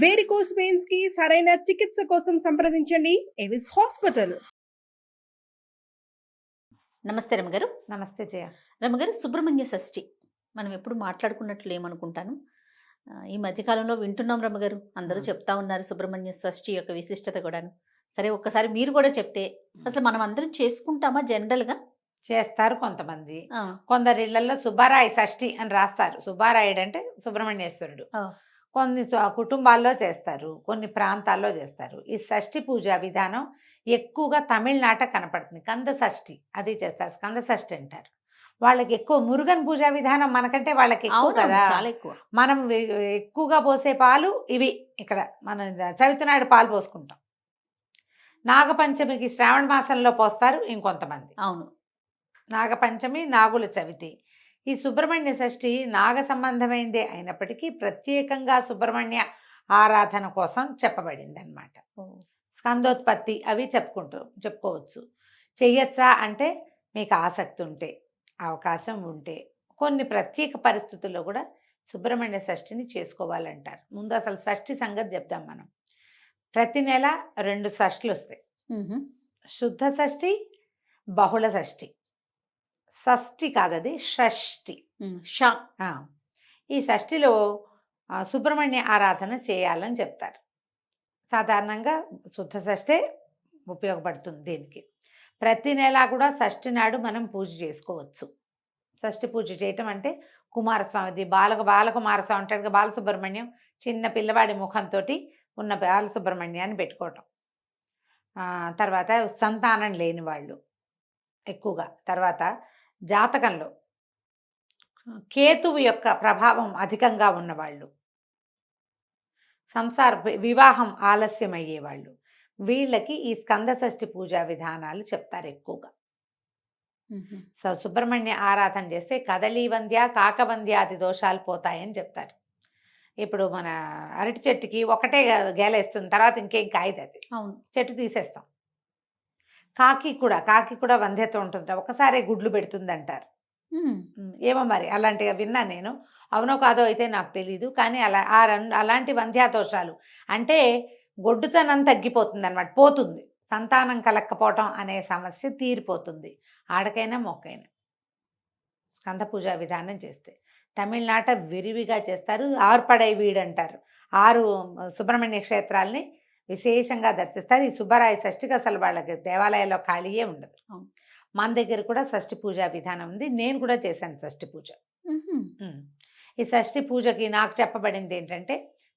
Varicose veins కి సరైన చికిత్స కోసం సంప్రదించండి ఎవిస్ హాస్పిటల్. నమస్తే రమగారు. నమస్తే జయ. రమగారు, సుబ్రహ్మణ్య షష్ఠి మనం ఎప్పుడు మాట్లాడుకున్నట్లు ఏమనుకుంటాను. ఈ మధ్యకాలంలో వింటున్నాం రమగారు, అందరూ చెప్తా ఉన్నారు సుబ్రహ్మణ్య షష్ఠి యొక్క విశిష్టత కూడాను. సరే, ఒక్కసారి మీరు కూడా చెప్తే అసలు మనం అందరం చేసుకుంటామా? జనరల్గా చేస్తారు కొంతమంది, కొందరి ఇళ్లలో సుబ్బారాయ షష్ఠి అని రాస్తారు. సుబ్బారాయుడు అంటే సుబ్రహ్మణ్యేశ్వరుడు. కొన్ని కుటుంబాల్లో చేస్తారు, కొన్ని ప్రాంతాల్లో చేస్తారు. ఈ షష్ఠి పూజా విధానం ఎక్కువగా తమిళనాట కనపడుతుంది. కంద షష్ఠి అది చేస్తారు, స్కంద షష్ఠి అంటారు. వాళ్ళకి ఎక్కువ మురుగన్ పూజా విధానం మనకంటే వాళ్ళకి ఎక్కువ కదా, చాలా ఎక్కువ. మనం ఎక్కువగా పోసే పాలు ఇవి. ఇక్కడ మనం చవితి నాడు పాలు పోసుకుంటాం. నాగపంచమికి శ్రావణ మాసంలో పోస్తారు ఇంకొంతమంది. అవును, నాగపంచమి, నాగుల చవితి. ఈ సుబ్రహ్మణ్య షష్ఠి నాగ సంబంధమైందే అయినప్పటికీ ప్రత్యేకంగా సుబ్రహ్మణ్య ఆరాధన కోసం చెప్పబడింది అనమాట. స్కందోత్పత్తి అవి చెప్పుకోవచ్చు. చెయ్యొచ్చా అంటే మీకు ఆసక్తి ఉంటే, అవకాశం ఉంటే, కొన్ని ప్రత్యేక పరిస్థితుల్లో కూడా సుబ్రహ్మణ్య షష్ఠిని చేసుకోవాలంటారు. ముందు అసలు షష్ఠి సంగతి చెప్దాం మనం. ప్రతి నెల 2 షష్ఠులు వస్తాయి. శుద్ధ షష్ఠి, బహుళ షష్ఠి. షష్ఠి కాదది, షష్ఠి. ఈ షష్ఠిలో సుబ్రహ్మణ్య ఆరాధన చేయాలని చెప్తారు. సాధారణంగా శుద్ధ షష్ఠే ఉపయోగపడుతుంది దీనికి. ప్రతి నెల కూడా షష్ఠి నాడు మనం పూజ చేసుకోవచ్చు. షష్ఠి పూజ చేయటం అంటే కుమారస్వామిది బాలకుమారస్వామి అంటాడు, బాలసుబ్రహ్మణ్యం చిన్న పిల్లవాడి ముఖంతో ఉన్న బాలసుబ్రహ్మణ్యాన్ని పెట్టుకోవటం. తర్వాత సంతానం లేని వాళ్ళు ఎక్కువగా, తర్వాత జాతకంలో కేతువు యొక్క ప్రభావం అధికంగా ఉన్నవాళ్ళు, వివాహం ఆలస్యం అయ్యేవాళ్ళు, వీళ్ళకి ఈ స్కంద షష్ఠి పూజా విధానాలు చెప్తారు ఎక్కువగా. సో సుబ్రహ్మణ్య ఆరాధన చేస్తే కదలీ వంద్య, కాకవంద్యాది దోషాలు పోతాయని చెప్తారు. ఇప్పుడు మన అరటి చెట్టుకి ఒకటే గేలేస్తుంది, తర్వాత ఇంకేం కాయదు అది. అవును, చెట్టు తీసేస్తాం. కాకి కూడా వంధ్యత ఉంటుంది, ఒకసారి గుడ్లు పెడుతుంది అంటారు. ఏమో మరి అలాంటిగా విన్నా నేను, అవునో కాదో అయితే నాకు తెలీదు. కానీ అలాంటి వంధ్యాదోషాలు అంటే గొడ్డుతనం తగ్గిపోతుంది అనమాట, పోతుంది. సంతానం కలక్కపోవటం అనే సమస్య తీరిపోతుంది ఆడకైనా మొక్కైనా స్కంద పూజా విధానం చేస్తే. తమిళనాట విరివిగా చేస్తారు. ఆర్పడై వీడు అంటారు, 6 సుబ్రహ్మణ్య క్షేత్రాలని విశేషంగా దర్శిస్తారు. ఈ సుబ్బరాయ షష్ఠికి అసలు వాళ్ళకి దేవాలయాల్లో ఖాళీయే ఉండదు. మన దగ్గర కూడా షష్ఠి పూజా విధానం ఉంది. నేను కూడా చేశాను షష్ఠి పూజ. ఈ షష్ఠి పూజకి నాకు చెప్పబడింది ఏంటంటే,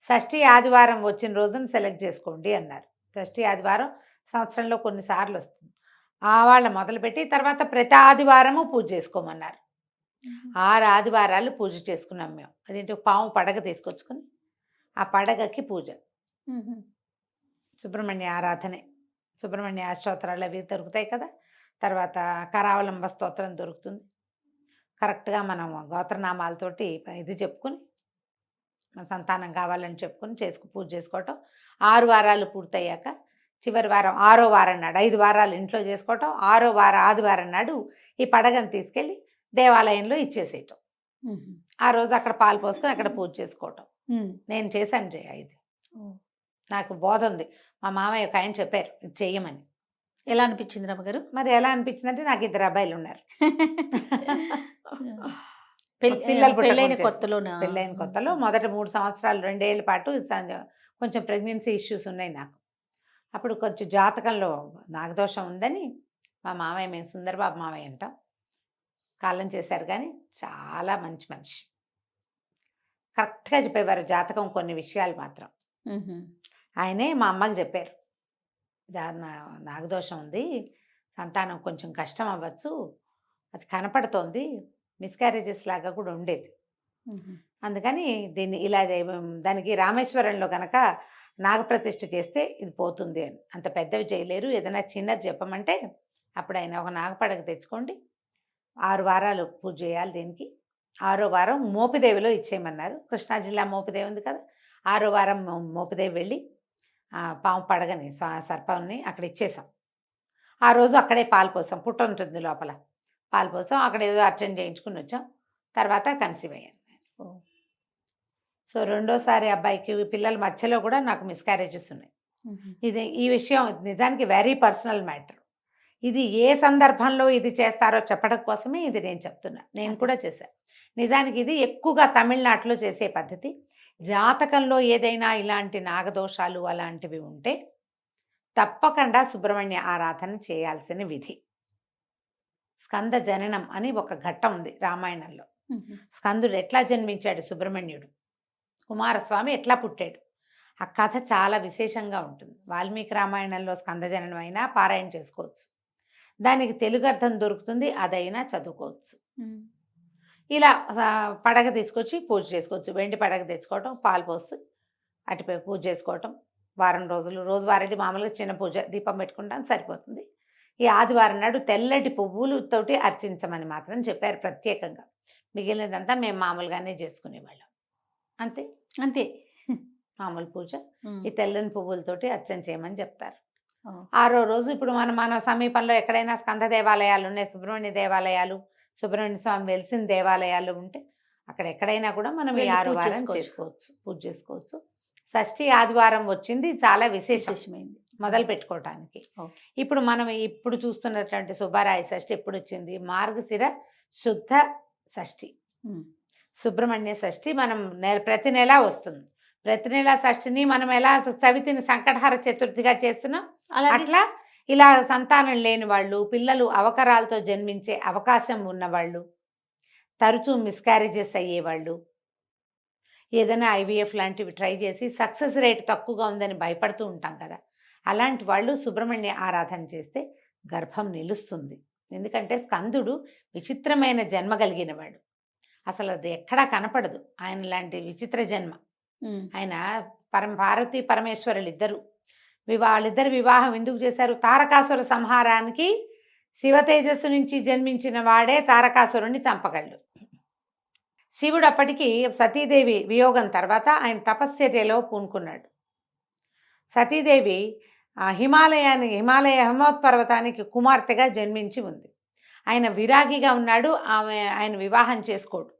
షష్ఠి ఆదివారం వచ్చిన రోజున సెలెక్ట్ చేసుకోండి అన్నారు. షష్ఠి ఆదివారం సంవత్సరంలో కొన్నిసార్లు వస్తుంది. వాళ్ళ మొదలుపెట్టి తర్వాత ప్రతి ఆదివారము పూజ చేసుకోమన్నారు. 6 ఆదివారాలు పూజ చేసుకున్నాం మేము. అదేంటి, పాము పడగ తీసుకొచ్చుకొని ఆ పడగకి పూజ, సుబ్రహ్మణ్య ఆరాధనే. సుబ్రహ్మణ్య స్తోత్రాలు అవి దొరుకుతాయి కదా. తర్వాత కరావలంబ స్తోత్రం దొరుకుతుంది. కరెక్ట్గా మనం గోత్రనామాలతోటి ఇది చెప్పుకొని, మన సంతానం కావాలని చెప్పుకొని పూజ చేసుకోవటం. 6 వారాలు పూర్తయ్యాక చివరి వారం 6వ వారం నాడు, 5 వారాలు ఇంట్లో చేసుకోవటం, 6వ వారం ఆదివారం నాడు ఈ పడగను తీసుకెళ్ళి దేవాలయంలో ఇచ్చేసేయటం. ఆ రోజు అక్కడ పాలు పోసుకొని అక్కడ పూజ చేసుకోవటం. నేను చేశాను జయ. ఇది నాకు బోధ ఉంది. మా మామయ్య ఒక ఆయన చెప్పారు ఇది చెయ్యమని. ఎలా అనిపించింది రమ్మగారు? మరి ఎలా అనిపించింది అంటే, నాకు 2 అబ్బాయిలు ఉన్నారు. పెళ్ళైన కొత్తలో మొదట 3 సంవత్సరాలు 2 ఏళ్ల పాటు కొంచెం ప్రెగ్నెన్సీ ఇష్యూస్ ఉన్నాయి నాకు. అప్పుడు కొంచెం జాతకంలో నాగదోషం ఉందని మా మామయ్య, మేము సుందరబాబు మామయ్య అంటాం, కాలం చేశారు. కానీ చాలా మంచి మనిషి, కరెక్ట్గా చెప్పేవారు జాతకం. కొన్ని విషయాలు మాత్రం ఆయనే మా అమ్మకి చెప్పారు, నాగదోషం ఉంది, సంతానం కొంచెం కష్టం అవ్వచ్చు, అది కనపడుతోంది, మిస్క్యారేజెస్ లాగా కూడా ఉండేది. అందుకని దీన్ని ఇలా దానికి రామేశ్వరంలో కనుక నాగప్రతిష్ఠ చేస్తే ఇది పోతుంది అని. అంత పెద్దవి చేయలేరు, ఏదైనా చిన్నది చెప్పమంటే అప్పుడు ఆయన ఒక నాగపడగ తెచ్చుకోండి, 6 వారాలు పూజ చేయాలి దీనికి. 6వ వారం మోపిదేవిలో ఇచ్చేయమన్నారు. కృష్ణా జిల్లా మోపిదేవి ఉంది కదా, 6వ వారం మోపిదేవి వెళ్ళి పాము పడగని సర్పాన్ని అక్కడ ఇచ్చేసాం. ఆ రోజు అక్కడే పాలు పోసాం, పుట్ట ఉంటుంది లోపల, పాలు పోసాం. అక్కడ ఏదో అర్చన చేయించుకుని వచ్చాం. తర్వాత కన్సీవ్ అయ్యాను. సో రెండోసారి అబ్బాయికి పిల్లల మధ్యలో కూడా నాకు మిస్క్యారేజెస్ ఉన్నాయి. ఈ విషయం నిజానికి వెరీ పర్సనల్ మ్యాటర్. ఇది ఏ సందర్భంలో ఇది చేస్తారో చెప్పడం కోసమే ఇది నేను చెప్తున్నా. నేను కూడా చేశాను. నిజానికి ఇది ఎక్కువగా తమిళనాడులో చేసే పద్ధతి. జాతకంలో ఏదైనా ఇలాంటి నాగదోషాలు అలాంటివి ఉంటే తప్పకుండా సుబ్రహ్మణ్య ఆరాధన చేయాల్సిన విధి. స్కంద జననం అని ఒక ఘట్టం ఉంది రామాయణంలో. స్కందుడు ఎట్లా జన్మించాడు, సుబ్రహ్మణ్యుడు కుమారస్వామి ఎట్లా పుట్టాడు, ఆ కథ చాలా విశేషంగా ఉంటుంది. వాల్మీకి రామాయణంలో స్కంద జననం అయినా పారాయణ చేసుకోవచ్చు, దానికి తెలుగు అర్థం దొరుకుతుంది, అదైనా చదువుకోవచ్చు. ఇలా పడగ తీసుకొచ్చి పూజ చేసుకోవచ్చు. వెండి పడగ తెచ్చుకోవటం, పాలు పోసి అటుపై పూజ చేసుకోవటం. వారం రోజులు రోజువారీ మామూలుగా చిన్న పూజ దీపం పెట్టుకుంటాం సరిపోతుంది. ఈ ఆదివారం నాడు తెల్లటి పువ్వులతోటి అర్చించమని మాత్రం చెప్పారు ప్రత్యేకంగా. మిగిలినదంతా మేము మామూలుగానే చేసుకునేవాళ్ళం. అంతే అంతే మామూలు పూజ. ఈ తెల్లని పువ్వులతోటి అర్చన చేయమని చెప్తారు. 6వ రోజు ఇప్పుడు మన సమీపంలో ఎక్కడైనా స్కంద దేవాలయాలు ఉన్నాయి, సుబ్రహ్మణ్య దేవాలయాలు, సుబ్రహ్మణ్య స్వామి వెలిసిన దేవాలయాలు ఉంటే అక్కడ ఎక్కడైనా కూడా మనం ఈ 6వ వారం చేసుకోవచ్చు, పూజ చేసుకోవచ్చు. షష్ఠి ఆదివారం వచ్చింది, చాలా విశేషమైంది మొదలు పెట్టుకోవటానికి. ఇప్పుడు మనం ఇప్పుడు చూస్తున్నటువంటి సుబ్బారాయ షష్ఠి ఎప్పుడు వచ్చింది, మార్గశిర శుద్ధ షష్ఠి, సుబ్రహ్మణ్య షష్ఠి మనం ప్రతి నెల వస్తుంది. ప్రతి నెల షష్ఠిని మనం ఎలా చవితిని సంకటహర చతుర్థిగా చేస్తున్నాం, అట్లా ఇలా సంతానం లేని వాళ్ళు, పిల్లలు అవకరాలతో జన్మించే అవకాశం ఉన్నవాళ్ళు, తరచూ మిస్క్యారేజెస్ అయ్యేవాళ్ళు, ఏదైనా IVF లాంటివి ట్రై చేసి సక్సెస్ రేట్ తక్కువగా ఉందని భయపడుతూ ఉంటాం కదా, అలాంటి వాళ్ళు సుబ్రహ్మణ్య ఆరాధన చేస్తే గర్భం నిలుస్తుంది. ఎందుకంటే స్కందుడు విచిత్రమైన జన్మ కలిగిన వాడు, అసలు అది ఎక్కడా కనపడదు ఆయన లాంటి విచిత్ర జన్మ. ఆయన పార్వతీ పరమేశ్వరులు ఇద్దరు వాళ్ళిద్దరు వివాహం ఎందుకు చేశారు, తారకాసుర సంహారానికి శివ తేజస్సు నుంచి జన్మించిన వాడే తారకాసురుణ్ణి చంపగలడు. శివుడు అప్పటికి సతీదేవి వియోగం తర్వాత ఆయన తపశ్చర్యలో పూనుకున్నాడు. సతీదేవి హిమాలయ హిమవత్పర్వతానికి కుమార్తెగా జన్మించి ఉంది. ఆయన విరాగిగా ఉన్నాడు, ఆయన వివాహం చేసుకోడు.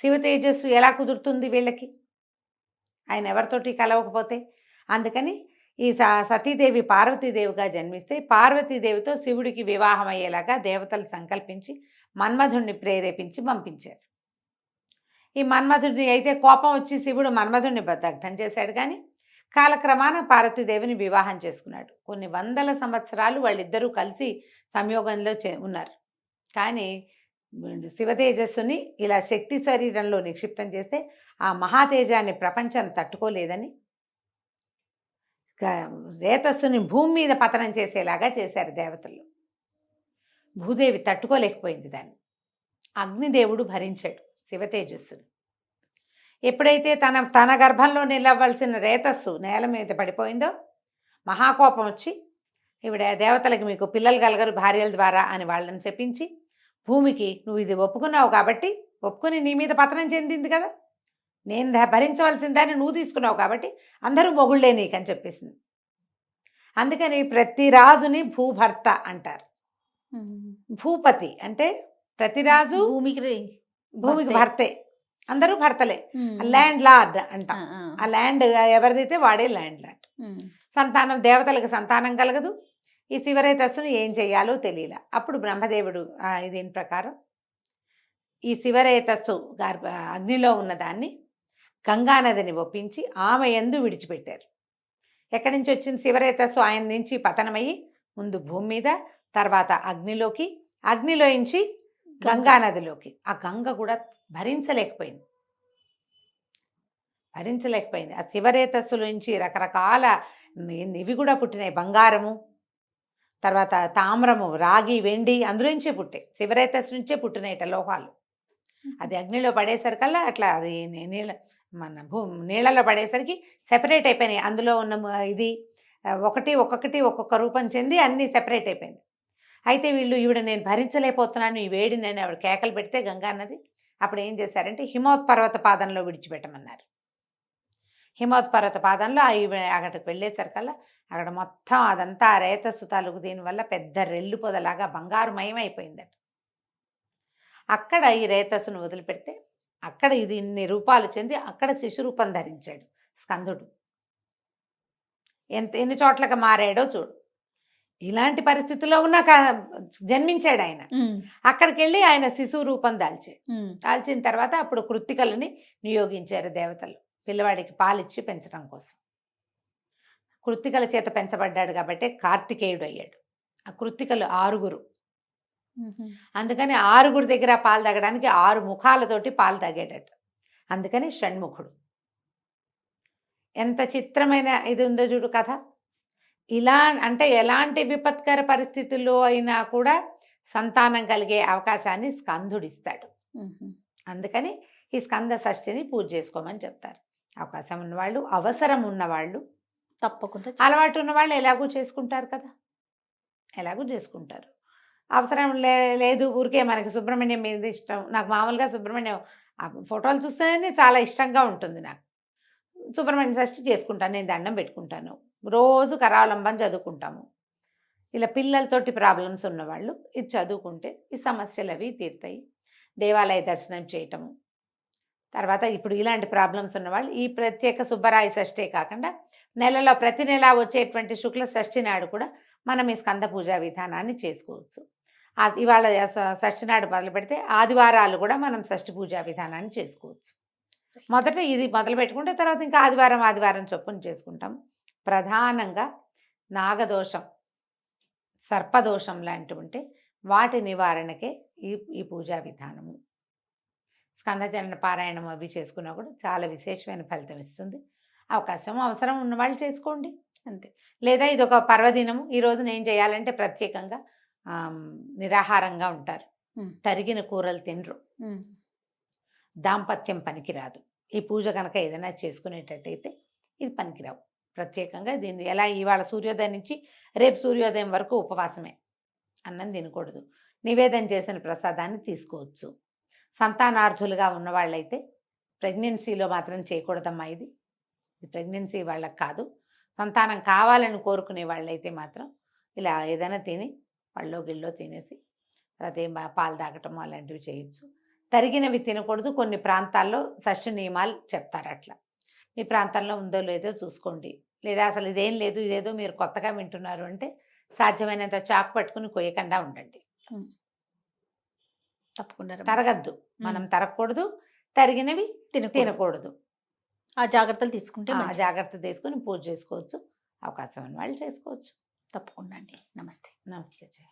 శివ తేజస్సు ఎలా కుదురుతుంది వీళ్ళకి, ఆయన ఎవరితోటి కలవకపోతే? అందుకని ఈ సతీదేవి పార్వతీదేవిగా జన్మిస్తే పార్వతీదేవితో శివుడికి వివాహం అయ్యేలాగా దేవతలు సంకల్పించి మన్మధుడిని ప్రేరేపించి పంపించారు. ఈ మన్మధుడిని అయితే కోపం వచ్చి శివుడు మన్మధుడిని దగ్ధం చేశాడు, కానీ కాలక్రమాన పార్వతీదేవిని వివాహం చేసుకున్నాడు. కొన్ని వందల సంవత్సరాలు వాళ్ళిద్దరూ కలిసి సంయోగంలో ఉన్నారు. కానీ శివతేజస్సుని ఇలా శక్తి శరీరంలో నిక్షిప్తం చేస్తే ఆ మహాతేజాన్ని ప్రపంచం తట్టుకోలేదని రేతస్సుని భూమి మీద పతనం చేసేలాగా చేశారు దేవతలు. భూదేవి తట్టుకోలేకపోయింది దాన్ని. అగ్నిదేవుడు భరించాడు శివతేజస్సుని. ఎప్పుడైతే తన గర్భంలో నిలవలసిన రేతస్సు నేల మీద పడిపోయిందో మహాకోపం వచ్చి ఈవిడ దేవతలకి మీకు పిల్లలు కలగరు భార్యల ద్వారా అని వాళ్ళని చెప్పించి భూమికి నువ్వు ఇది ఒప్పుకున్నావు కాబట్టి, ఒప్పుకుని నీ మీద పతనం చెందింది కదా, నేను భరించవలసిన దాన్ని నువ్వు తీసుకున్నావు కాబట్టి అందరూ మొగుళ్ళే నీకని చెప్పేసింది. అందుకని ప్రతి రాజుని భూభర్త అంటారు. భూపతి అంటే ప్రతి రాజు భూమికి భర్తే, అందరూ భర్తలే. ల్యాండ్ లార్డ్ అంట. ఆ ల్యాండ్ ఎవరిదైతే వాడే ల్యాండ్ లార్డ్. సంతానం దేవతలకు సంతానం కలగదు. ఈ శివరేతస్సును ఏం చెయ్యాలో తెలియలే. అప్పుడు బ్రహ్మదేవుడు దీని ప్రకారం ఈ శివరేతస్సు అగ్నిలో ఉన్నదాన్ని గంగానదిని ఒప్పించి ఆమె యందు విడిచిపెట్టారు. ఎక్కడి నుంచి వచ్చింది శివరేతస్సు? ఆయన నుంచి పతనమయ్యి ముందు భూమి మీద, తర్వాత అగ్నిలోకి, అగ్నిలోంచి గంగానదిలోకి. ఆ గంగ కూడా భరించలేకపోయింది. ఆ శివరేతస్సులోంచి రకరకాల ఇవి కూడా పుట్టినాయి. బంగారము, తర్వాత తామ్రము, రాగి, వెండి అందులోంచే పుట్టాయి. శివరేతస్సు నుంచే పుట్టినాయిట లోహాలు. అది అగ్నిలో పడేసరికల్లా అట్లా అది నీళ్ళలో పడేసరికి సెపరేట్ అయిపోయినాయి. అందులో ఉన్న ఇది ఒక్కొక్క రూపం చెంది అన్నీ సెపరేట్ అయిపోయింది. అయితే వీళ్ళు ఈవిడ నేను భరించలేకపోతున్నాను ఈ వేడి, నేను ఆవిడ కేకలు పెడితే గంగానది అప్పుడు ఏం చేశారంటే హిమవత్పర్వత పాదంలో విడిచిపెట్టమన్నారు. హిమవత్పర్వత పాదంలో అక్కడికి వెళ్ళేసరికల్లా అక్కడ మొత్తం అదంతా రేతస్సు తాలూకు దీనివల్ల పెద్ద రెల్లు పొదలాగా బంగారుమయం అయిపోయిందట. అక్కడ ఈ రేతస్సును వదిలిపెడితే అక్కడ ఇది ఇన్ని రూపాలు చెంది అక్కడ శిశు రూపం ధరించాడు స్కందుడు. ఎన్ని చోట్లకి మారాడో చూడు. ఇలాంటి పరిస్థితుల్లో ఉన్న జన్మించాడు ఆయన. అక్కడికి వెళ్ళి ఆయన శిశువు రూపం దాల్చిన తర్వాత అప్పుడు కృత్తికలని నియోగించారు దేవతలు పిల్లవాడికి పాలిచ్చి పెంచడం కోసం. కృత్తికల చేత పెంచబడ్డాడు కాబట్టి కార్తికేయుడు అయ్యాడు. ఆ కృత్తికలు 6. అందుకని 6 దగ్గర పాలు తాగడానికి 6 ముఖాలతోటి పాలు తాగేటట్టు. అందుకని షణ్ముఖుడు. ఎంత చిత్రమైన ఇది ఉందో చూడు కథ. ఇలా అంటే ఎలాంటి విపత్కర పరిస్థితుల్లో అయినా కూడా సంతానం కలిగే అవకాశాన్ని స్కందుడిస్తాడు. అందుకని ఈ స్కంద షష్ఠిని పూజ చేసుకోమని చెప్తారు. అవకాశం ఉన్నవాళ్ళు, అవసరం ఉన్నవాళ్ళు, తప్పకుండా అలవాటు ఉన్నవాళ్ళు ఎలాగూ చేసుకుంటారు కదా, ఎలాగూ చేసుకుంటారు. అవసరం లేదు ఊరికే మనకి సుబ్రహ్మణ్యం మీద ఇష్టం. నాకు మామూలుగా సుబ్రహ్మణ్యం ఫోటోలు చూస్తేనే చాలా ఇష్టంగా ఉంటుంది. నాకు సుబ్రహ్మణ్య షష్ఠి చేసుకుంటాను, నేను దండం పెట్టుకుంటాను, రోజు కరావలంబం చదువుకుంటాము. ఇలా పిల్లలతోటి ప్రాబ్లమ్స్ ఉన్నవాళ్ళు ఇది చదువుకుంటే ఈ సమస్యలు అవి తీరుతాయి. దేవాలయ దర్శనం చేయటము. తర్వాత ఇప్పుడు ఇలాంటి ప్రాబ్లమ్స్ ఉన్నవాళ్ళు ఈ ప్రత్యేక సుబ్బరాయ షష్ఠే కాకుండా నెలలో ప్రతి నెల వచ్చేటువంటి శుక్ల షష్ఠి నాడు కూడా మనం ఈ స్కంద పూజా విధానాన్ని చేసుకోవచ్చు. ఇవాళ షష్ఠి నాడు మొదలు పెడితే ఆదివారాలు కూడా మనం షష్ఠి పూజా విధానాన్ని చేసుకోవచ్చు. మొదట ఇది మొదలు పెట్టుకుంటే తర్వాత ఇంకా ఆదివారం చొప్పున చేసుకుంటాం. ప్రధానంగా నాగదోషం, సర్పదోషం లాంటివి ఉంటే వాటి నివారణకే ఈ పూజా విధానము. స్కందచరణ పారాయణం అవి చేసుకున్నా కూడా చాలా విశేషమైన ఫలితం ఇస్తుంది. అవసరం ఉన్నవాళ్ళు చేసుకోండి అంతే. లేదా ఇది ఒక పర్వదినము, ఈరోజు నేను చేయాలంటే ప్రత్యేకంగా నిరాహారంగా ఉంటారు, తరిగిన కూరలు తినరు, దాంపత్యం పనికిరాదు. ఈ పూజ కనుక ఏదైనా చేసుకునేటట్టయితే ఇది పనికిరావు. ప్రత్యేకంగా దీన్ని ఎలా ఇవాళ సూర్యోదయం నుంచి రేపు సూర్యోదయం వరకు ఉపవాసమే, అన్నం తినకూడదు. నివేదన చేసిన ప్రసాదాన్ని తీసుకోవచ్చు. సంతానార్థులుగా ఉన్నవాళ్ళైతే ప్రెగ్నెన్సీలో మాత్రం చేయకూడదమ్మా. ఇది ప్రెగ్నెన్సీ వాళ్ళకి కాదు. సంతానం కావాలని కోరుకునే వాళ్ళైతే మాత్రం ఇలా ఏదైనా తిని పళ్ళో గిల్లో తినేసి తర్వాత పాలు తాగటం అలాంటివి చేయొచ్చు. తరిగినవి తినకూడదు. కొన్ని ప్రాంతాల్లో షష్ఠి నియమాలు చెప్తారు. అట్లా మీ ప్రాంతంలో ఉందో లేదో చూసుకోండి. లేదా అసలు ఇదేం లేదు, ఇదేదో మీరు కొత్తగా వింటున్నారు అంటే సాధ్యమైనంత చాకు పట్టుకుని కొయ్యకుండా ఉండండి. తప్పకుండా తరగద్దు, మనం తరగకూడదు, తరిగినవి తినకూడదు. ఆ జాగ్రత్తలు తీసుకుంటే జాగ్రత్త తీసుకుని పూజ చేసుకోవచ్చు. అవకాశం ఉన్న వాళ్ళు చేసుకోవచ్చు. తప్పకుండా అండి. నమస్తే. నమస్తే.